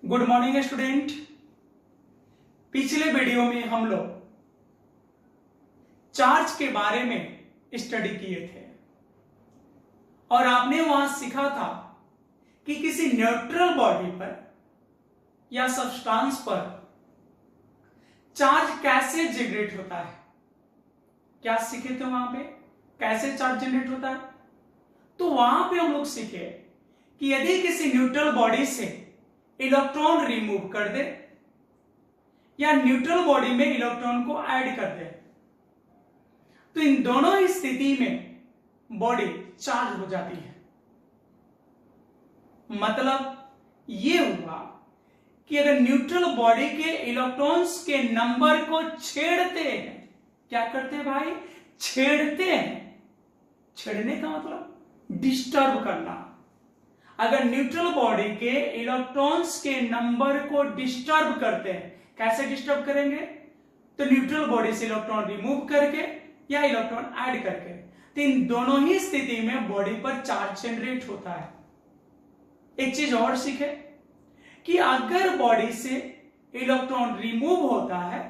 Good morning student. पिछले video में हम लोग चार्ज के बारे में स्टडी किए थे और आपने वहां सीखा था कि किसी न्यूट्रल बॉडी पर या सब्सटेंस पर चार्ज कैसे जनरेट होता है। क्या सीखे थे वहां पे? कैसे चार्ज जनरेट होता है? तो वहां पे हम लोग सीखे कि यदि किसी न्यूट्रल बॉडी से इलेक्ट्रॉन रिमूव कर दे या न्यूट्रल बॉडी में इलेक्ट्रॉन को ऐड कर दे तो इन दोनों ही स्थिति में बॉडी चार्ज हो जाती है। मतलब ये हुआ कि अगर न्यूट्रल बॉडी के इलेक्ट्रॉन्स के नंबर को छेड़ते हैं, क्या करते हैं भाई? छेड़ते हैं। छेड़ने का मतलब डिस्टर्ब करना। अगर न्यूट्रल बॉडी के इलेक्ट्रॉन्स के नंबर को डिस्टर्ब करते हैं, कैसे डिस्टर्ब करेंगे? तो न्यूट्रल बॉडी से इलेक्ट्रॉन रिमूव करके या इलेक्ट्रॉन ऐड करके, तो इन दोनों ही स्थिति में बॉडी पर चार्ज जनरेट होता है। एक चीज और सीखे कि अगर बॉडी से इलेक्ट्रॉन रिमूव होता है,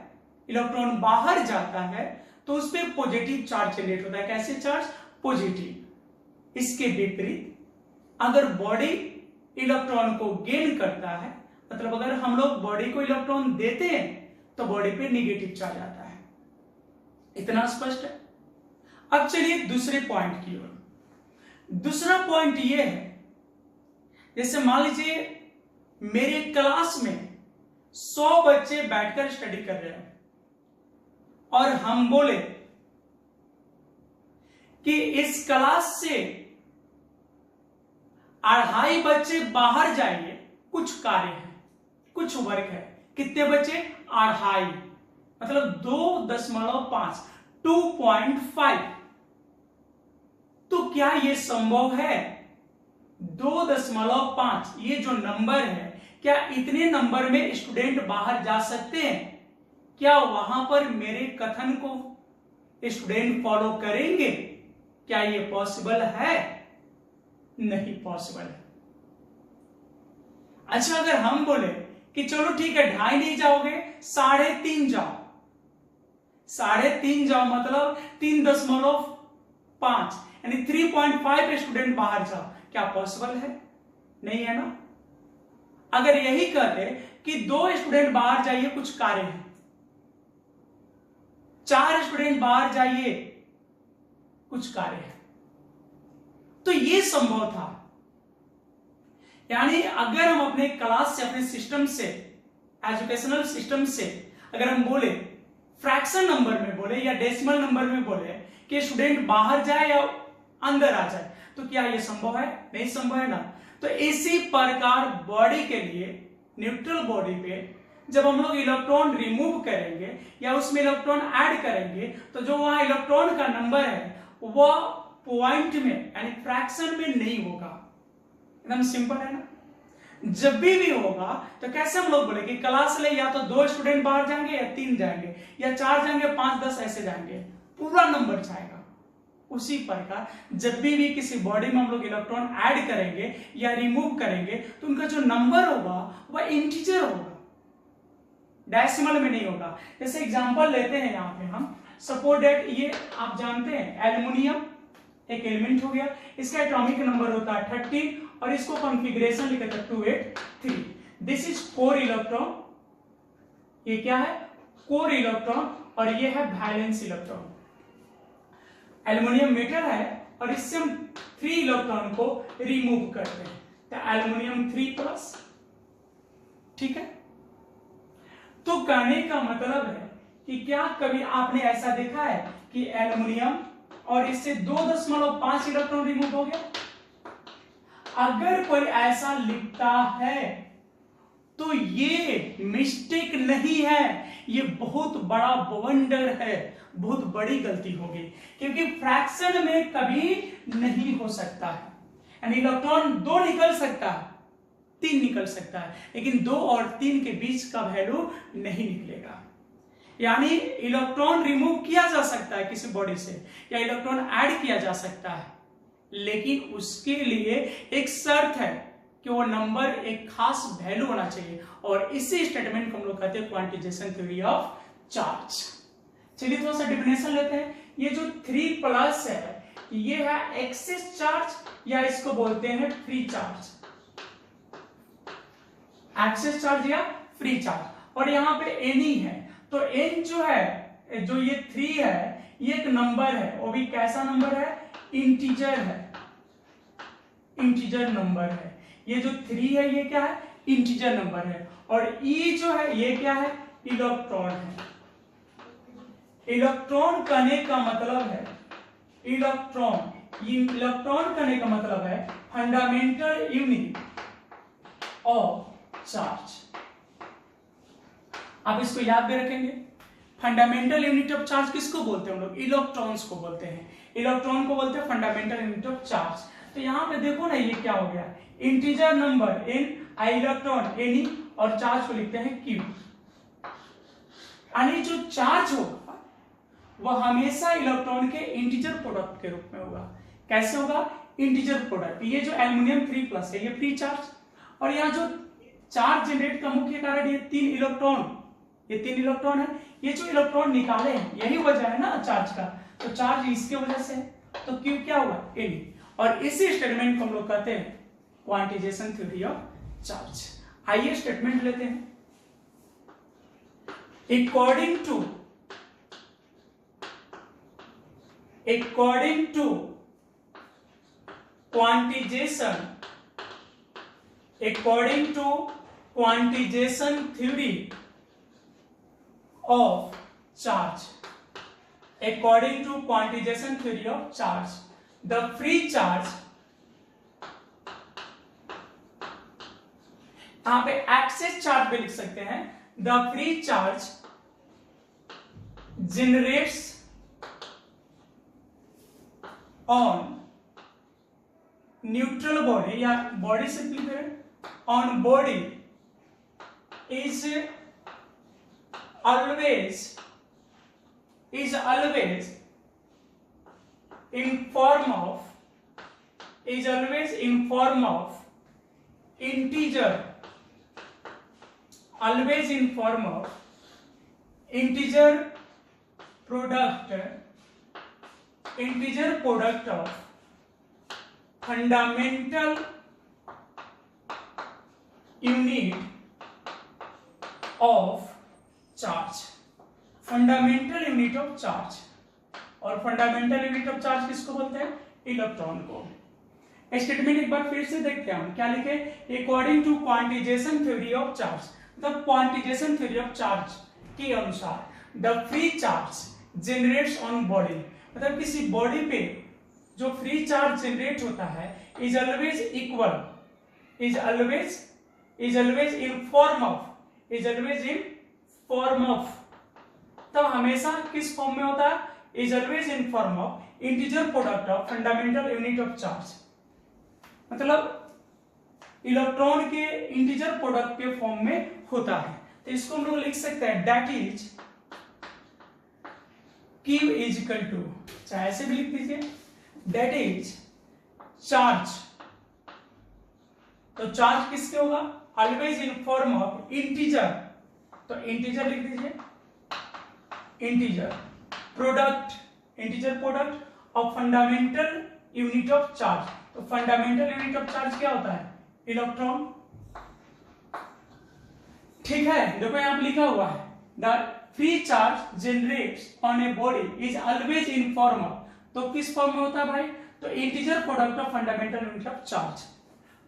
इलेक्ट्रॉन बाहर जाता है, तो उस पर पॉजिटिव चार्ज जनरेट होता है। कैसे चार्ज? पॉजिटिव। इसके विपरीत अगर बॉडी इलेक्ट्रॉन को गेन करता है, मतलब अगर हम लोग बॉडी को इलेक्ट्रॉन देते हैं तो बॉडी पे नेगेटिव चार्ज आता है। इतना स्पष्ट है। अब चलिए दूसरे पॉइंट की ओर। दूसरा पॉइंट यह है, जैसे मान लीजिए मेरे क्लास में 100 बच्चे बैठकर स्टडी कर रहे हैं और हम बोले कि इस क्लास से 2.5 बच्चे बाहर जाइए, कुछ कार्य है, कुछ वर्क है। कितने बच्चे? 2.5, मतलब 2.5, 2.5। तो क्या यह संभव है? 2.5 ये जो नंबर है, क्या इतने नंबर में स्टूडेंट बाहर जा सकते हैं? क्या वहां पर मेरे कथन को स्टूडेंट फॉलो करेंगे? क्या ये पॉसिबल है? नहीं पॉसिबल है। अच्छा, अगर हम बोले कि चलो ठीक है 2.5 नहीं जाओगे, 3.5 जाओ, 3.5 जाओ, मतलब 3.5 यानी 3.5 स्टूडेंट बाहर जाओ, क्या पॉसिबल है? नहीं है ना। अगर यही कहते कि 2 स्टूडेंट बाहर जाइए, कुछ कार्य है, 4 स्टूडेंट बाहर जाइए, कुछ कार्य है, तो यह संभव था। यानी अगर हम अपने क्लास से, अपने सिस्टम से, एजुकेशनल सिस्टम से अगर हम बोले, फ्रैक्शन नंबर में बोले या डेसिमल नंबर में बोले कि स्टूडेंट बाहर जाए या अंदर आ जाए, तो क्या यह संभव है? नहीं संभव है ना। तो इसी प्रकार बॉडी के लिए, न्यूट्रल बॉडी पे जब हम लोग इलेक्ट्रॉन रिमूव करेंगे या उसमें इलेक्ट्रॉन ऐड करेंगे, तो जो वहां इलेक्ट्रॉन का नंबर है वह पॉइंट में यानी फ्रैक्शन में नहीं होगा। एकदम सिंपल है ना। जब भी होगा तो कैसे हम लोग बोले कि क्लास ले या तो 2 स्टूडेंट बाहर जाएंगे या 3 जाएंगे या 4 जाएंगे, 5, 10 ऐसे जाएंगे, पूरा नंबर जाएगा। उसी प्रकार जब भी किसी बॉडी में हम लोग इलेक्ट्रॉन ऐड करेंगे या रिमूव करेंगे तो उनका जो नंबर होगा वह इंटीजर होगा, डेसिमल में नहीं होगा। जैसे एग्जांपल लेते हैं यहां पे हम, सपोज दैट ये आप जानते हैं एल्युमिनियम एक एलिमेंट हो गया, इसका एटॉमिक नंबर होता है 13 और इसको कॉन्फ़िगरेशन लिखा था 283। This is 4 electron. ये क्या है? Core electron. और ये है वैलेंस इलेक्ट्रॉन। एल्युमिनियम मेटल है और इससे हम 3 इलेक्ट्रॉन को रिमूव करते हैं, तो एल्युमिनियम 3+। ठीक है। तो कहने का मतलब है कि क्या कभी आपने ऐसा देखा है कि एल्युमिनियम और इससे 2.5 इलेक्ट्रॉन रिमूव हो गया? अगर कोई ऐसा लिखता है तो ये मिस्टेक नहीं है, ये बहुत बड़ा ब्लंडर है, बहुत बड़ी गलती होगी, क्योंकि फ्रैक्शन में कभी नहीं हो सकता है। यानी इलेक्ट्रॉन 2 निकल सकता है, 3 निकल सकता है, लेकिन 2 और 3 के बीच का वैल्यू नहीं निकलेगा। यानी इलेक्ट्रॉन रिमूव किया जा सकता है किसी बॉडी से या इलेक्ट्रॉन ऐड किया जा सकता है, लेकिन उसके लिए एक शर्त है कि वो नंबर एक खास वैल्यू होना चाहिए, और इसी स्टेटमेंट को हम लोग कहते हैं क्वांटिजेशन थ्योरी ऑफ चार्ज। चलिए थोड़ा सा डिफिनेशन लेते हैं। ये जो 3+ है ये है एक्सेस चार्ज या इसको बोलते हैं फ्री चार्ज, एक्सेस चार्ज या फ्री चार्ज। और यहाँ पे एन ही है, तो एन जो है, जो ये 3 है, ये एक नंबर है, वो भी कैसा नंबर है, इंटीजर है, इंटीजर नंबर है। ये जो 3 है ये क्या है, इंटीजर नंबर है। और ई जो है ये क्या है, इलेक्ट्रॉन है। इलेक्ट्रॉन कहने का मतलब है, इलेक्ट्रॉन, इलेक्ट्रॉन कहने का मतलब है फंडामेंटल यूनिट ऑफ चार्ज। आप इसको याद भी रखेंगे। फंडामेंटल यूनिट ऑफ चार्ज किसको बोलते हैं हम लोग, इलेक्ट्रॉन्स को बोलते हैं। इलेक्ट्रॉन को बोलते हैं फंडामेंटल यूनिट ऑफ चार्ज। तो यहां पे देखो ना ये क्या हो गया, integer number n, electron n, और चार्ज को लिखते हैं क्यू। यानी जो चार्ज होगा वह हमेशा इलेक्ट्रॉन के इंटीजर प्रोडक्ट के रूप में होगा। कैसे होगा, इंटीजर प्रोडक्ट। ये जो एल्युमिनियम 3+ है ये फ्री चार्ज, और यहाँ जो चार्ज जनरेट का मुख्य कारण ये 3 इलेक्ट्रॉन, ये 3 इलेक्ट्रॉन है। ये जो इलेक्ट्रॉन निकाले हैं यही वजह है ना चार्ज का, तो चार्ज इसके वजह से है, तो क्यू क्या हुआ, एन। और इसी स्टेटमेंट को हम लोग कहते हैं क्वांटिजेशन थ्योरी ऑफ चार्ज। आइए स्टेटमेंट लेते हैं। According to quantization theory of charge, according to quantization theory of charge, the free charge, यहां पे एक्सेस चार्ज भी लिख सकते हैं, the free charge generates on neutral body, या बॉडी से क्लिक करें, on body is always in form of integer, always in form of integer product of fundamental unit of charge, fundamental unit of charge. और fundamental unit of charge किसको बोलते हैं, electron को। Statement एक बार फिर से देखते हैं हम क्या लिखे, according to quantisation theory of charge, मतलब क्वांटिजेशन थ्योरी ऑफ चार्ज के अनुसार the free charge generates on body, मतलब किसी बॉडी पे जो फ्री चार्ज जनरेट होता है is always equal, is always in form of, तब हमेशा किस फॉर्म में होता है, is always in form of integer product of fundamental unit of charge, मतलब इलेक्ट्रॉन के इंटीजर प्रोडक्ट के फॉर्म में होता है। तो इसको हम लोग लिख सकते हैं that is Q is equal to, चाहे ऐसे भी लिख दीजिए, दैट इज चार्ज। तो चार्ज किसके होगा, always in form of integer, तो इंटीजर लिख दीजिए, integer product of fundamental unit of charge. तो फंडामेंटल यूनिट ऑफ चार्ज क्या होता है, इलेक्ट्रॉन। ठीक है, देखो यहां पे लिखा हुआ है the free charge generates on a body is always in form of, तो किस फॉर्म में होता है भाई, तो integer product of fundamental unit of charge.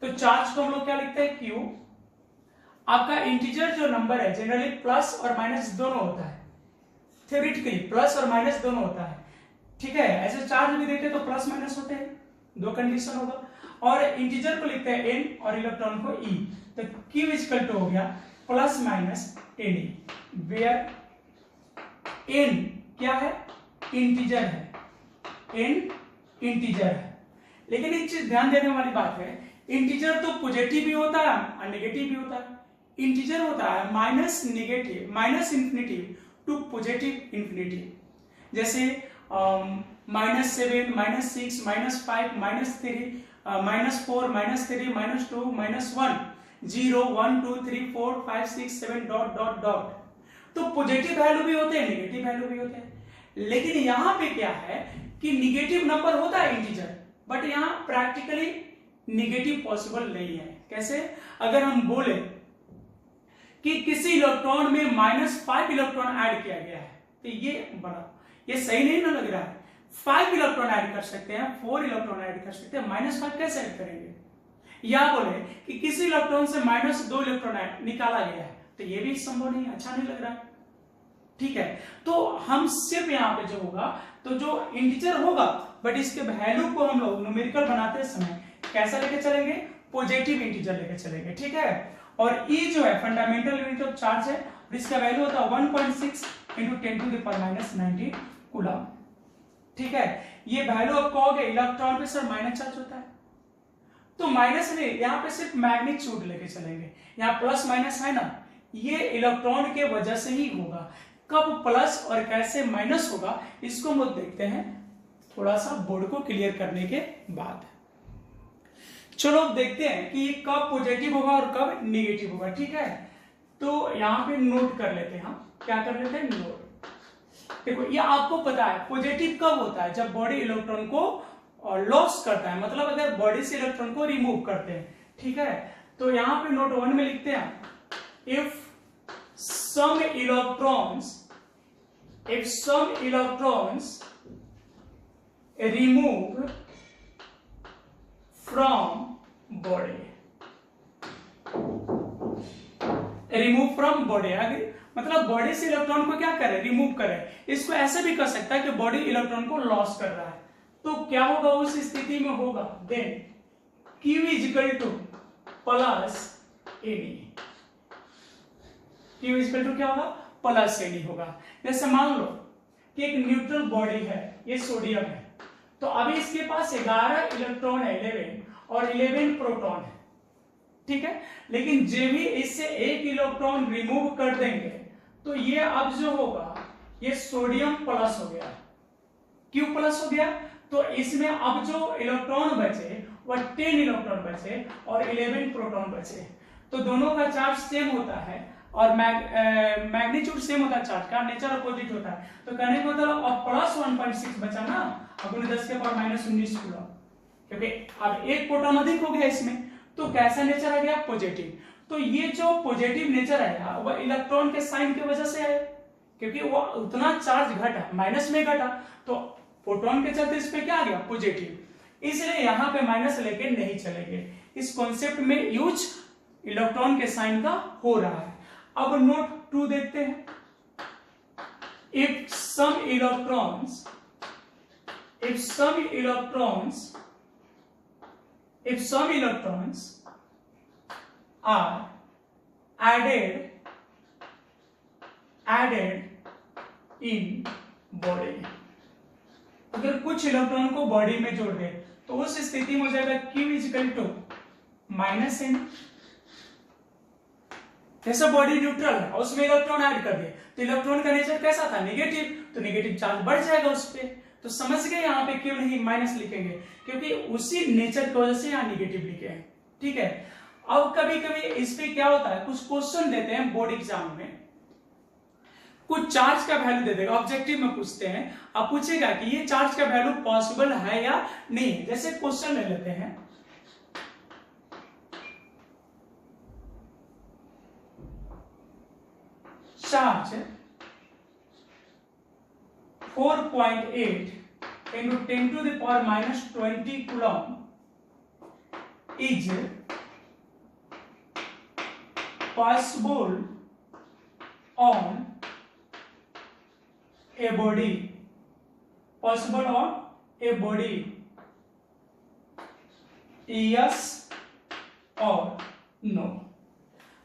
तो चार्ज को हम लोग क्या लिखते हैं, क्यू। आपका इंटीजर जो नंबर है जनरली प्लस और माइनस दोनों होता है, थ्योरेटिकली प्लस और माइनस दोनों होता है। ठीक है, ऐसे चार्ज भी देखे तो प्लस माइनस होते हैं, दो कंडीशन होगा। और इंटीजर को लिखते हैं एन और इलेक्ट्रॉन को ई, तो क्यू इक्वल टू हो गया plus minus n e, where n क्या है, इंटीजर है, एन इंटीजर है। लेकिन एक चीज ध्यान देने वाली बात है, इंटीजर तो पॉजिटिव भी होता है और नेगेटिव भी होता है। इंटीजर होता है minus infinity to positive infinity, जैसे -7, -6, -5, -3, -4 -3 -2 -1 0 1 2 3 4 5 6 7 डॉट डॉट डॉट। तो पॉजिटिव वैल्यू भी होते हैं, नेगेटिव वैल्यू भी होते हैं। लेकिन यहां पे क्या है कि निगेटिव नंबर होता है इंटीजर, बट यहां प्रैक्टिकली निगेटिव पॉसिबल नहीं है। कैसे? अगर हम बोले कि किसी इलेक्ट्रॉन में -5 इलेक्ट्रॉन ऐड किया गया है, तो ये सही नहीं ना लग रहा है। 5 इलेक्ट्रॉन ऐड कर सकते हैं, 4 इलेक्ट्रॉन ऐड कर सकते हैं, -5 कैसे ऐड करेंगे? या बोले कि किसी इलेक्ट्रॉन से -2 इलेक्ट्रॉन निकाला गया है, तो ये भी संभव नहीं, अच्छा नहीं लग रहा है। ठीक है, तो हम सिर्फ यहाँ पे जो होगा, तो जो इंटीजर होगा, बट इसके वैल्यू को हम लोग न्यूमेरिकल बनाते समय कैसा लेके चलेंगे? पॉजिटिव इंटीजर लेके चलेंगे। ठीक है, और ई जो है फंडामेंटल यूनिट ऑफ चार्ज है, और इसका वैल्यू होता है 1.6 × 10⁻⁻⁹ कूलम। ठीक है, ये वैल्यू आप कहोगे इलेक्ट्रॉन पे सर माइनस चार्ज होता है, तो माइनस नहीं, यहाँ पे सिर्फ मैग्नीट्यूड लेके चलेंगे। यहाँ प्लस माइनस है ना, ये इलेक्ट्रॉन के वजह से ही होगा। कब प्लस और कैसे माइनस होगा, इसको हम लोग देखते हैं थोड़ा सा बोर्ड को क्लियर करने के बाद। चलो अब देखते हैं कि ये कब पॉजिटिव होगा और कब नेगेटिव होगा। ठीक है, तो यहाँ पे नोट कर लेते हैं, हम क्या कर लेते हैं? नोट। देखो, ये आपको पता है पॉजिटिव कब होता है? जब बॉडी इलेक्ट्रॉन को लॉस करता है, मतलब अगर बॉडी से इलेक्ट्रॉन को रिमूव करते हैं। ठीक है, तो यहाँ पे नोट 1 में लिखते हैं, if some electrons remove from body, मतलब बॉडी से इलेक्ट्रॉन को क्या करे? रिमूव करे। इसको ऐसे भी कर सकता है कि बॉडी इलेक्ट्रॉन को लॉस कर रहा है, तो क्या होगा उस स्थिति में? होगा then Q = plus Ane। Q = क्या होगा? प्लस Ane होगा। जैसे मान लो कि एक न्यूट्रल बॉडी है, ये सोडियम है, तो अभी इसके पास 11 इलेक्ट्रॉन है, 11 और 11 प्रोटॉन है। ठीक है, लेकिन जब भी इससे एक इलेक्ट्रॉन रिमूव कर देंगे, तो ये अब जो होगा, ये सोडियम प्लस हो गया। क्यों प्लस हो गया? तो इसमें अब जो इलेक्ट्रॉन बचे वह 10 इलेक्ट्रॉन बचे और 11 प्रोटॉन बचे, तो दोनों का चार्ज सेम होता है और मैग्नीट्यूड सेम होता है, चार्ज का नेचर अपोजिट होता है। तो कहने का मतलब अब प्लस 1.6 बचा ना, अब 10⁻⁻19 कूलम, क्योंकि अब एक प्रोटॉन अधिक हो गया इसमें, तो कैसा नेचर आ गया? पॉजिटिव। तो ये जो पॉजिटिव नेचर आया वह इलेक्ट्रॉन के साइन की वजह से आया, क्योंकि वो उतना चार्ज घटा, माइनस में घटा, तो प्रोटॉन के चलते इस पे क्या आ गया? पॉजिटिव। इसलिए यहां पे माइनस लेके नहीं चलेंगे। इस कॉन्सेप्ट में यूज इलेक्ट्रॉन के साइन का हो रहा है। अब नोट 2 देखते हैं, if some electrons are added in body, अगर कुछ इलेक्ट्रॉन को बॉडी में जोड़ दे, तो उस स्थिति में हो जाएगा Q = -N। जैसे बॉडी न्यूट्रल है, उसमें इलेक्ट्रॉन ऐड कर दिए, तो इलेक्ट्रॉन का नेचर कैसा था? नेगेटिव, तो नेगेटिव चार्ज बढ़ जाएगा उस पे। तो समझ गए यहाँ पे क्यों नहीं माइनस लिखेंगे? क्योंकि उसी नेचर की वजह से यहाँ निगेटिव लिखे हैं। ठीक है, अब कभी कभी इस पे क्या होता है, कुछ क्वेश्चन देते हैं बोर्ड एग्जाम में, कुछ चार्ज का वैल्यू दे देगा, ऑब्जेक्टिव में पूछते हैं, अब पूछेगा कि ये चार्ज का वैल्यू पॉसिबल है या नहीं। जैसे क्वेश्चन ले लेते हैं, charge 4.8 × 10⁻⁻20 coulomb is possible on a body, yes or no।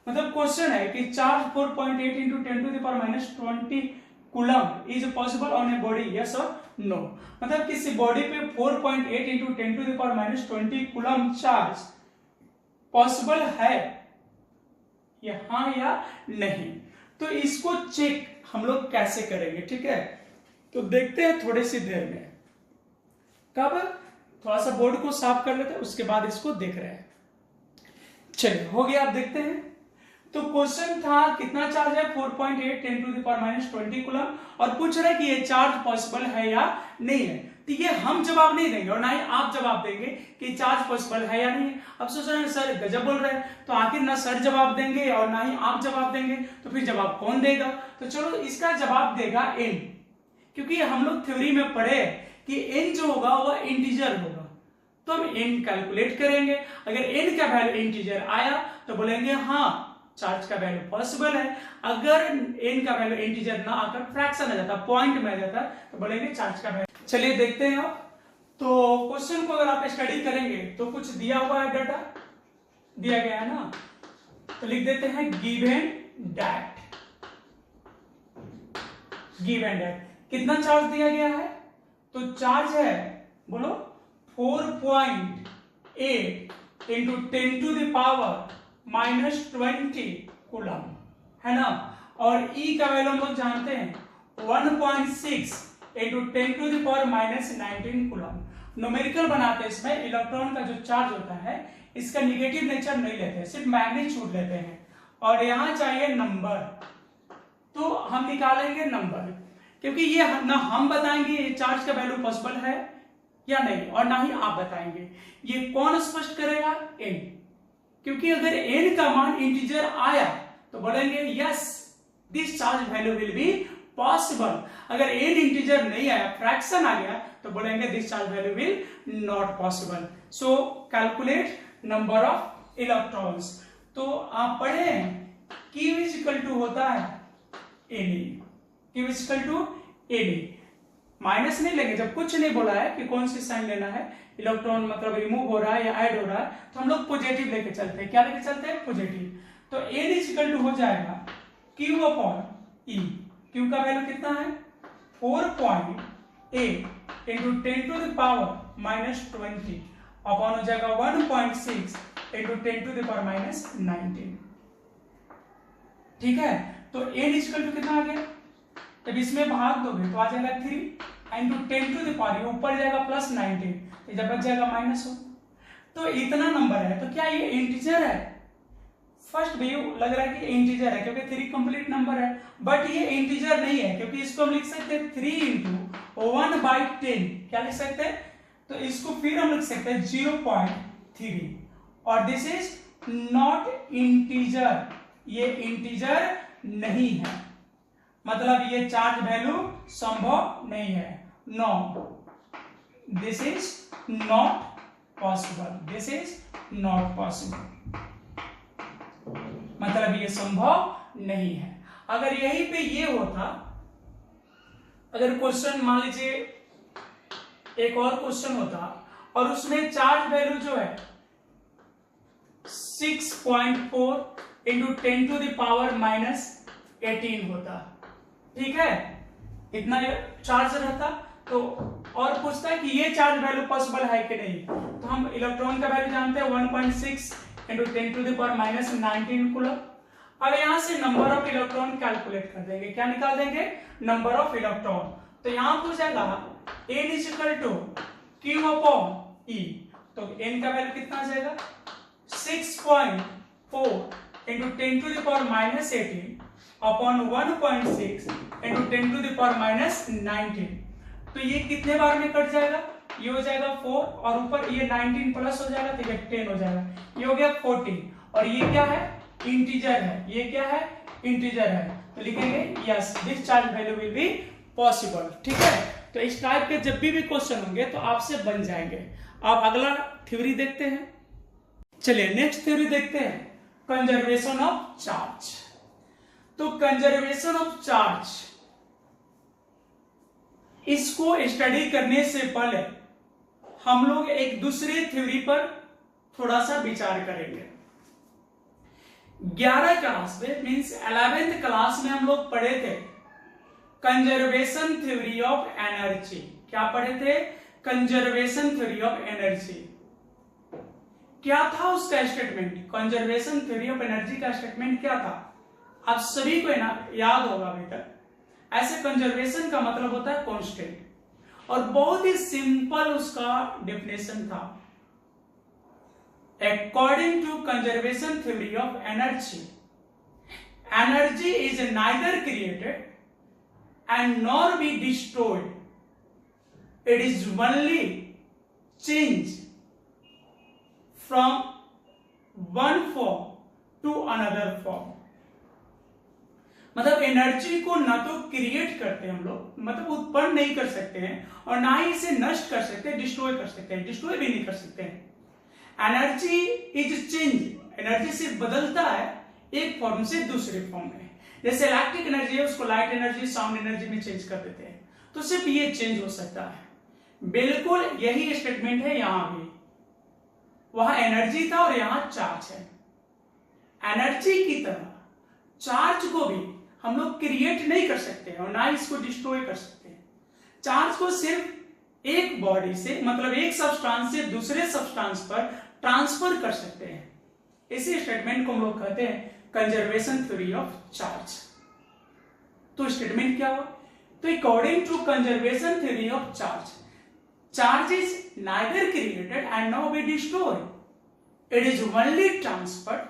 मतलब क्वेश्चन है कि charge 4.8 × 10⁻⁻20 coulomb is possible on a body, yes और नो। मतलब किसी बॉडी पे 4.8 × 10⁻20 कूलम चार्ज पॉसिबल है या हाँ या नहीं। तो इसको चेक हम लोग कैसे करेंगे? ठीक है, तो देखते हैं थोड़ी सी देर में। कब? थोड़ा सा बोर्ड को साफ कर लेते हैं, उसके बाद इसको देख रहे हैं। चलिए हो गया, आप देखते हैं। तो क्वेश्चन था कितना चार्ज है 4.8 10⁻⁻20 कूलम, और पूछ रहा है कि ये चार्ज पॉसिबल है या नहीं है। तो ये हम जवाब नहीं देंगे और ना ही आप जवाब देंगे कि चार्ज पॉसिबल है या नहीं है। अब सोच रहे हैं सर गजब बोल रहे हैं, तो आखिर ना सर जवाब देंगे और ना ही आप जवाब देंगे, तो फिर जवाब कौन देगा? तो चलो इसका जवाब देगा n, क्योंकि हम लोग थ्योरी में पढ़े कि n जो होगा वह इंटीजर होगा, तो हम n कैलकुलेट करेंगे। अगर n का वैल्यू इंटीजर आया तो बोलेंगे हाँ चार्ज का वैल्यू पॉसिबल है। अगर n का वैल्यू इंटीजर ना आकर फ्रैक्शन आ जाता, पॉइंट में आ जाता, तो बोलेंगे चार्ज का वैल्यू। चलिए देखते हैं आप। तो क्वेश्चन को अगर आप स्टडी करेंगे तो कुछ दिया हुआ है, डाटा दिया गया है ना, तो लिख देते हैं गिवन दैट। गिवन दैट कितना चार्ज दिया गया है? तो चार्ज है बोलो 4.8 इंटू 10⁻⁻20 कूलम है ना, और E का वैल्यू हम लोग जानते हैं 1.6 इंटू 10⁻⁻19 कूलम। न्यूमेरिकल बनाते हैं इसमें इलेक्ट्रॉन का जो चार्ज होता है इसका निगेटिव नेचर नहीं लेते हैं, सिर्फ मैग्नीट्यूड लेते हैं, और यहां चाहिए नंबर, तो हम निकालेंगे नंबर, क्योंकि ये ना हम बताएंगे ये चार्ज का वैल्यू पॉसिबल है या नहीं, और ना ही आप बताएंगे। ये कौन स्पष्ट करेगा? n, क्योंकि अगर n का मान इंटीजर आया तो बोलेंगे yes this charge value will be possible. अगर n इंटीजर नहीं आया, फ्रैक्शन आ गया, तो बोलेंगे this charge value will not possible. So calculate number of electrons. तो आप पढ़े Q इज इक्वल टू होता है Na, Q is equal to Na, minus नहीं लेंगे जब कुछ नहीं बोला है कि कौन सी साइन लेना है, इलेक्ट्रॉन मतलब रिमूव हो रहा है या ऐड हो रहा है, तो हम लोग पॉजिटिव लेके चलते हैं। क्या लेके चलते हैं? पॉजिटिव। तो n इज इक्वल टू हो जाएगा Q अपॉन E। Q का वैल्यू कितना है? 4.8 इंटू 10⁻⁻20 अपॉन हो जाएगा 1.6 इंटू 10⁻⁻19। ठीक है, तो n इज इक्वल टू कितना आ गया? जब इसमें भाग दोगे तो आ जाएगा 3 इंटू 10⁻, ऊपर जाएगा प्लस 19, जब बच जाएगा -1। तो इतना नंबर है, तो क्या ये इंटीजर है? फर्स्ट व्यू लग रहा है कि इंटीजर है क्योंकि 3 कंप्लीट नंबर है, बट ये इंटीजर नहीं है, क्योंकि इसको हम लिख सकते हैं 3 इंटू 1/10। क्या लिख सकते हैं? तो इसको फिर हम लिख सकते हैं 0.3, और दिस इज नॉट इंटीजर, ये इंटीजर नहीं है, मतलब ये चार्ज वैल्यू संभव नहीं है। No, this is not possible, this is not possible, मतलब ये संभव नहीं है। अगर यहीं पे ये होता, अगर क्वेश्चन मान लीजिए एक और क्वेश्चन होता और उसमें चार्ज वैल्यू जो है 6.4 इंटू 10⁻⁻18 होता, ठीक है, इतना चार्ज रहता, तो और पूछता है कि ये चार्ज वैल्यू पॉसिबल है कि नहीं, तो हम इलेक्ट्रॉन का वैल्यू जानते हैं 1.6 इंटू 10⁻⁻19 कूलम। अब यहां से नंबर ऑफ इलेक्ट्रॉन कैलकुलेट कर देंगे। क्या निकाल देंगे? Number of electron. तो यहां पूछ जाएगा n is equal to Q upon E, तो n का वैल्यू कितना आ जाएगा? 6.4 इंटू 10⁻⁻18 अपॉन 1.6 इंटू 10⁻⁻19। तो ये कितने बार में कट जाएगा? ये हो जाएगा 4 और ऊपर ये 19 प्लस हो जाएगा तो ये 10 हो जाएगा, ये हो गया 14, और ये क्या है? इंटीजर है। ये क्या है? इंटीजर है, तो लिखेंगे yes this charge value will be possible. ठीक है, तो इस टाइप के जब भी क्वेश्चन होंगे तो आपसे बन जाएंगे। आप अगला थ्योरी देखते हैं। चलिए नेक्स्ट थ्योरी देखते हैं, कंजर्वेशन ऑफ चार्ज। तो कंजर्वेशन ऑफ चार्ज, इसको स्टडी करने से पहले हम लोग एक दूसरे थ्योरी पर थोड़ा सा विचार करेंगे। 11 क्लास में मींस 11th क्लास में हम लोग पढ़े थे कंजर्वेशन थ्योरी ऑफ एनर्जी। क्या पढ़े थे? Conservation theory of energy. क्या था उसका statement? Conservation theory of energy का स्टेटमेंट क्या था? आप सभी को याद होगा अभी तक। ऐसे कंजर्वेशन का मतलब होता है कांस्टेंट, और बहुत ही सिंपल उसका डेफिनेशन था। According to conservation theory of energy, energy is neither created and nor be destroyed, it is only change from one form to another form. मतलब एनर्जी को ना तो क्रिएट करते हम लोग, मतलब उत्पन्न नहीं कर सकते हैं, और ना ही इसे नष्ट कर सकते हैं, डिस्ट्रॉय कर सकते हैं, डिस्ट्रॉय भी नहीं कर सकते हैं। एनर्जी इज चेंज, एनर्जी सिर्फ बदलता है एक फॉर्म से दूसरे फॉर्म में। जैसे इलेक्ट्रिक एनर्जी है, उसको लाइट एनर्जी, साउंड एनर्जी में चेंज कर देते हैं, तो सिर्फ ये चेंज हो सकता है। बिल्कुल यही स्टेटमेंट है यहां भी। वहां एनर्जी था और यहां चार्ज है। एनर्जी की तरह चार्ज को भी हम लोग क्रिएट नहीं कर सकते और ना ही इसको डिस्ट्रॉय कर सकते हैं। चार्ज को सिर्फ एक बॉडी से, मतलब एक सब्सटेंस से दूसरे सब्सटेंस पर ट्रांसफर कर सकते हैं। इसी स्टेटमेंट को हम लोग कहते हैं कंजर्वेशन थ्योरी ऑफ चार्ज। तो स्टेटमेंट क्या हुआ? तो according to conservation theory of charge, charge is neither created and not be destroyed, it is only transferred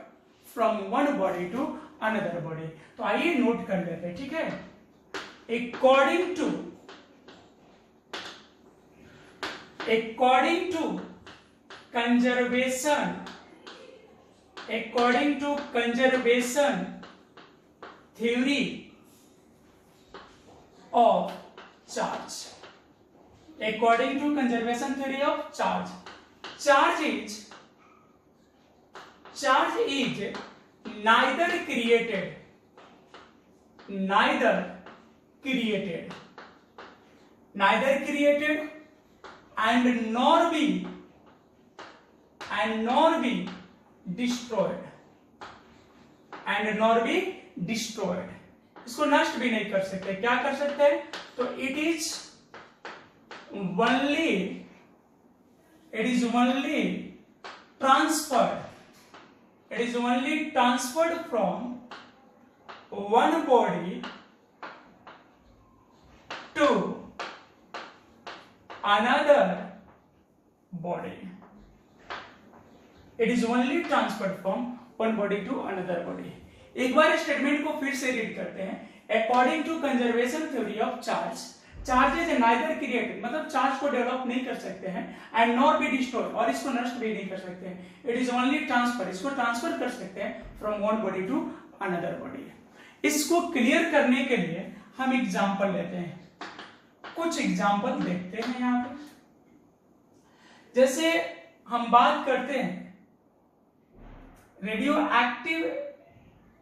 from one body to another body. तो आइए नोट कर लेते हैं, ठीक है। According to conservation theory of charge, according to conservation theory of charge, charge is neither created and nor be destroyed, इसको नष्ट भी नहीं कर सकते। क्या कर सकते हैं? तो it is only transferred from one body to another body. It is only transferred from one body to another body. एक बार स्टेटमेंट को फिर से रीड करते हैं। According to conservation theory of charge, charge is neither created, मतलब charge को develop नहीं कर सकते हैं, एंड नॉर बी डिस्ट्रॉय, और इसको नष्ट भी नहीं कर सकते हैं। इट इज ओनली ट्रांसफर, इसको ट्रांसफर कर सकते हैं from one body to another body. इसको क्लियर करने के लिए हम एग्जांपल लेते हैं, कुछ एग्जांपल देखते हैं यहां पे। जैसे हम बात करते हैं रेडियो एक्टिव,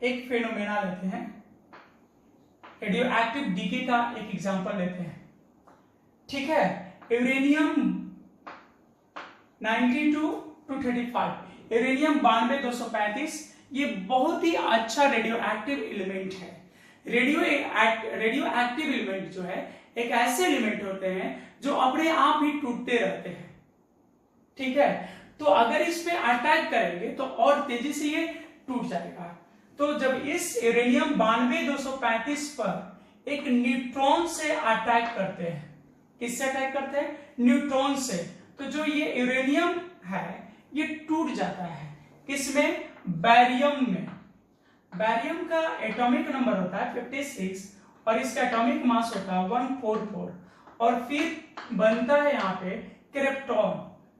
एक फेनोमेना लेते हैं, रेडियो एक्टिव डीके का एक एग्जांपल लेते हैं, ठीक है। यूरेनियम 92-235, यूरेनियम 92-235, ये बहुत ही अच्छा रेडियो एक्टिव एलिमेंट है। रेडियो एक्टिव एलिमेंट जो है एक ऐसे एलिमेंट होते हैं जो अपने आप ही टूटते रहते हैं, ठीक है। तो अगर इस पे अटैक करेंगे तो और तेजी से ये टूट जाएगा। तो जब इस यूरेनियम 92-235 पर एक न्यूट्रॉन से अटैक करते हैं, किससे अटैक करते हैं? न्यूट्रॉन से, तो जो ये यूरेनियम है ये टूट जाता है। किसमें? बैरियम में। बैरियम का एटॉमिक नंबर होता है 56 और इसका एटॉमिक मास होता है 144, और फिर बनता है यहाँ पे क्रिप्टॉन।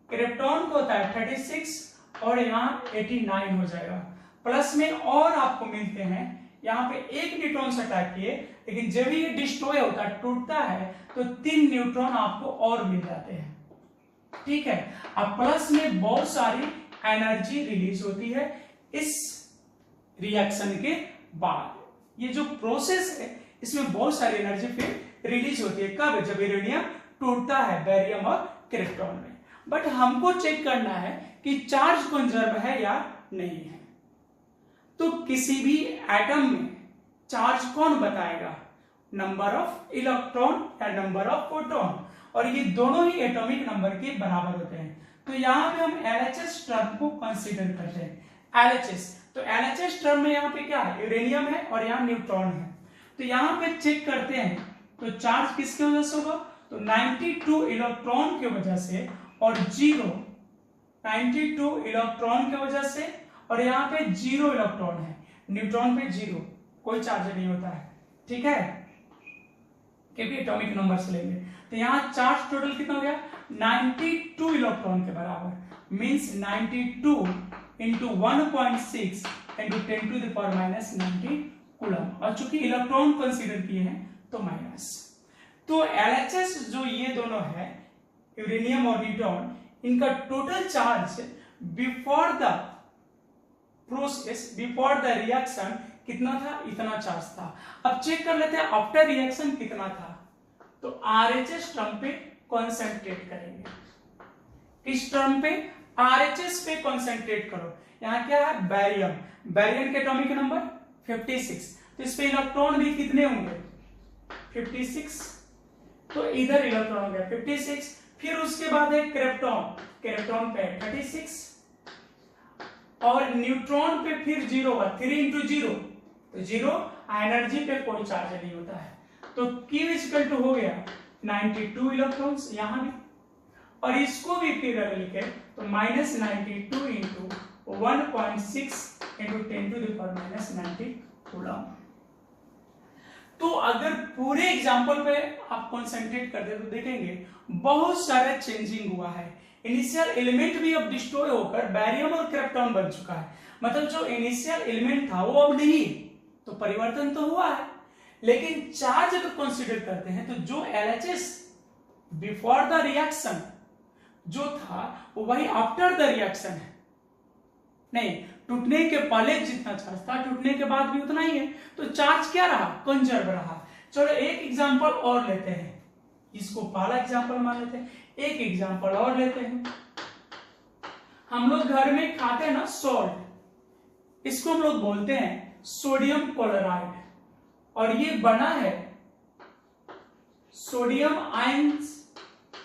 क्रिप्टॉन को होता है 36 और यहाँ 89 हो जाएगा। प्लस में और आपको मिलते हैं, यहाँ पे एक न्यूट्रॉन से अटैक किए, लेकिन जब ये डिस्ट्रॉय होता है, टूटता है, तो 3 न्यूट्रॉन आपको और मिल जाते हैं, ठीक है। अब प्लस में बहुत सारी एनर्जी रिलीज होती है इस रिएक्शन के बाद। ये जो प्रोसेस है इसमें बहुत सारी एनर्जी फिर रिलीज होती है। कब? जब यूरेनियम टूटता है बैरियम और क्रिप्टॉन में। बट हमको चेक करना है कि चार्ज कंजर्व है या नहीं है। तो किसी भी एटम में चार्ज कौन बताएगा? नंबर ऑफ इलेक्ट्रॉन या नंबर ऑफ प्रोटॉन, और ये दोनों ही एटॉमिक नंबर के बराबर होते हैं। तो यहाँ पे हम LHS टर्म को कंसीडर करते हैं। LHS, तो LHS टर्म में यहाँ पे क्या है? यूरेनियम है और यहाँ न्यूट्रॉन है। तो यहाँ पे चेक करते हैं, तो चार्ज किसके वजह से होगा? तो 92 इलेक्ट्रॉन की वजह से और 92 इलेक्ट्रॉन की वजह से, और यहाँ पे 0 इलेक्ट्रॉन है, न्यूट्रॉन पे 0, कोई चार्ज नहीं होता है, ठीक है, क्योंकि एटॉमिक नंबर से लेंगे। तो यहाँ चार्ज टोटल कितना हो गया 92 इलेक्ट्रॉन के बराबर, means 92 into 1.6 into 10 to the power minus 90 coulomb, और चूंकि इलेक्ट्रॉन कंसीडर किए हैं तो माइनस। तो LHS जो ये दोनों है, यूरेनियम और न्यूट्रॉन, इनका total charge before the process, before the reaction कितना था, इतना चार्ज था। अब चेक कर लेते हैं आफ्टर रिएक्शन कितना था। तो RHS टर्म पे कॉन्सेंट्रेट करेंगे, किस टर्म पे, RHS पे कॉन्सेंट्रेट करो। यहाँ क्या है, बैरियम, बैरियम के एटॉमिक नंबर 56, तो इस पे इलेक्ट्रॉन भी कितने होंगे 56, तो इधर इलेक्ट्रॉन हो गया 56। फिर उसके बाद है क्रिप्टॉन, क्रिप्टॉन पे 36, और न्यूट्रॉन पे फिर 0 होगा, 3 इंटू 0 तो 0, एनर्जी पे कोई चार्ज नहीं होता है, तो Q इक्वल टू हो गया 92 इलेक्ट्रॉन्स यहाँ भी, और इसको भी फिर अगर लिखे तो minus 92 into 1.6 into 10 to the power minus 90 coulomb. तो अगर पूरे एग्जाम्पल पे आप कंसंट्रेट करते तो देखेंगे बहुत सारा चेंजिंग हुआ है। इनिशियल एलिमेंट भी अब डिस्ट्रॉय होकर बैरियम और क्रिप्टॉन बन चुका है, मतलब जो इनिशियल एलिमेंट था वो अब नहीं, तो परिवर्तन तो हुआ है, लेकिन चार्ज अगर कंसीडर करते हैं तो जो LHS बिफोर द रिएक्शन जो था वो वही आफ्टर द रिएक्शन है, नहीं, टूटने के पहले जितना चार्ज था टूटने के बाद भी उतना ही है, तो चार्ज क्या रहा, कंजर्व रहा। चलो एक एग्जांपल और लेते हैं, इसको पहला एग्जांपल मान लेते हैं, एक एग्जांपल और लेते हैं। हम लोग घर में खाते हैं ना सॉल्ट, इसको हम लोग बोलते हैं सोडियम क्लोराइड, और ये बना है सोडियम आयंस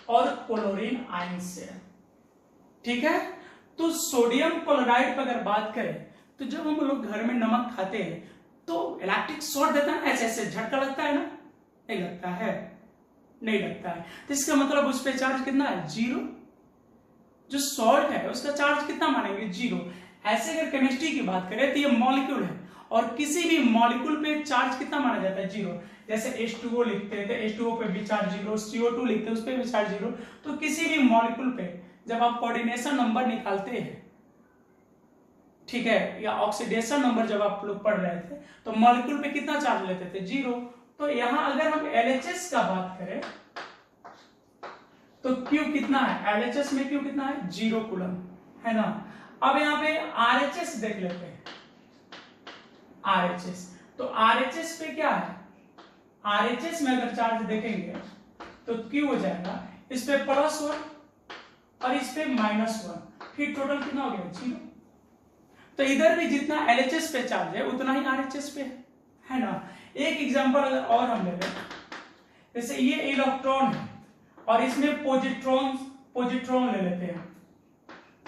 और क्लोरीन आयंस से, ठीक है। तो सोडियम क्लोराइड पर अगर बात करें तो जब हम लोग घर में नमक खाते हैं तो इलेक्ट्रिक शॉक देता है, ऐसे ऐसे झटका लगता है ना, नहीं लगता है, नहीं लगता है, तो इसका मतलब उस पे चार्ज कितना है, 0। जो सॉल्ट है उसका चार्ज कितना मानेंगे, 0। ऐसे अगर केमिस्ट्री की बात करें तो ये मॉलिक्यूल है, और किसी भी मॉलिक्यूल पे चार्ज कितना माना जाता है, 0। जैसे H2O लिखते हैं तो H2O पे भी चार्ज 0, CO2 लिखते हैं उस पे भी चार्ज 0। तो किसी भी मॉलिक्यूल पे जब आप कोऑर्डिनेशन नंबर निकालते हैं, ठीक है, या ऑक्सीडेशन नंबर जब आप लोग पढ़ रहे थे तो मॉलिक्यूल पे कितना चार्ज लेते थे, 0। तो यहां अगर हम LHS का बात करें तो Q कितना है, LHS में Q कितना है, 0 कूलम, है ना। अब यहाँ पे RHS देख लेते हैं, RHS, तो RHS पे क्या है, RHS में अगर चार्ज देखेंगे तो Q हो जाएगा इस पे +1 और इस पे -1, फिर टोटल कितना हो गया, 0। तो इधर भी जितना LHS पे चार्ज है उतना ही RHS पे है ना। एक एग्जांपल अगर और हम ले लें, जैसे ये इलेक्ट्रॉन है और इसमें पॉजिट्रॉन ले लेते हैं,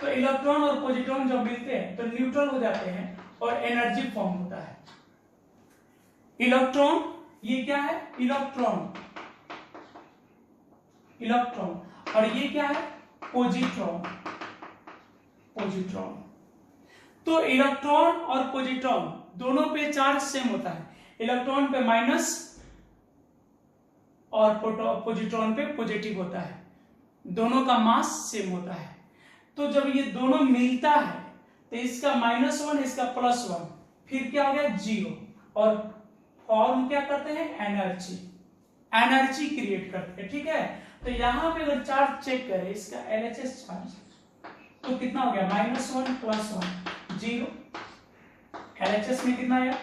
तो इलेक्ट्रॉन और पॉजिट्रॉन जब मिलते हैं तो न्यूट्रल हो जाते हैं और एनर्जी फॉर्म होता है। इलेक्ट्रॉन, ये क्या है, इलेक्ट्रॉन, और ये क्या है, पॉजिट्रॉन। तो इलेक्ट्रॉन और पॉजिट्रॉन दोनों पे चार्ज सेम होता है, इलेक्ट्रॉन पे माइनस और पॉजिट्रॉन पे पॉजिटिव होता है, दोनों का मास सेम होता है। तो जब ये दोनों मिलता है तो इसका -1 इसका +1, फिर क्या हो गया, 0, और फॉर्म क्या करते हैं, एनर्जी क्रिएट करते हैं, ठीक है। तो यहां पे अगर चार्ज चेक करें इसका LHS चार्ज तो कितना हो गया, -1 +1 0, LHS में कितना आया,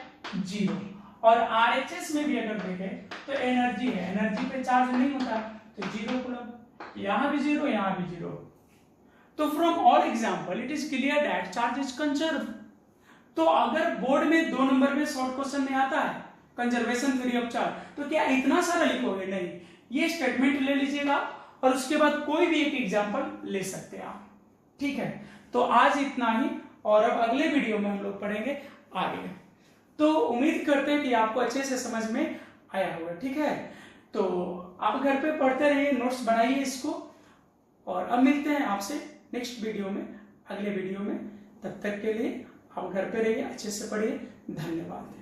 0। और RHS में भी अगर देखें तो एनर्जी है, एनर्जी पे चार्ज नहीं होता तो 0 कूलम, यहां भी 0 यहां भी 0। तो from all example it is clear that charge is conserve. तो अगर बोर्ड में 2 नंबर में शॉर्ट क्वेश्चन में आता है कंजर्वेशन थ्योरी ऑफ चार्ज, तो क्या इतना सारा लिखोगे, नहीं, ये स्टेटमेंट ले लीजिएगा और उसके बाद कोई भी एक एग्जांपल ले सकते हैं आप, ठीक है। तो आज इतना ही, और अब अगले वीडियो में हम लोग पढ़ेंगे आगे। तो उम्मीद करते हैं कि आपको अच्छे से समझ में आया होगा, ठीक है। तो आप घर पे पढ़ते रहिए, नोट्स बनाइए इसको, और अब मिलते हैं आपसे नेक्स्ट वीडियो में, अगले वीडियो में। तब तक के लिए आप घर पे रहिए, अच्छे से पढ़िए। धन्यवाद।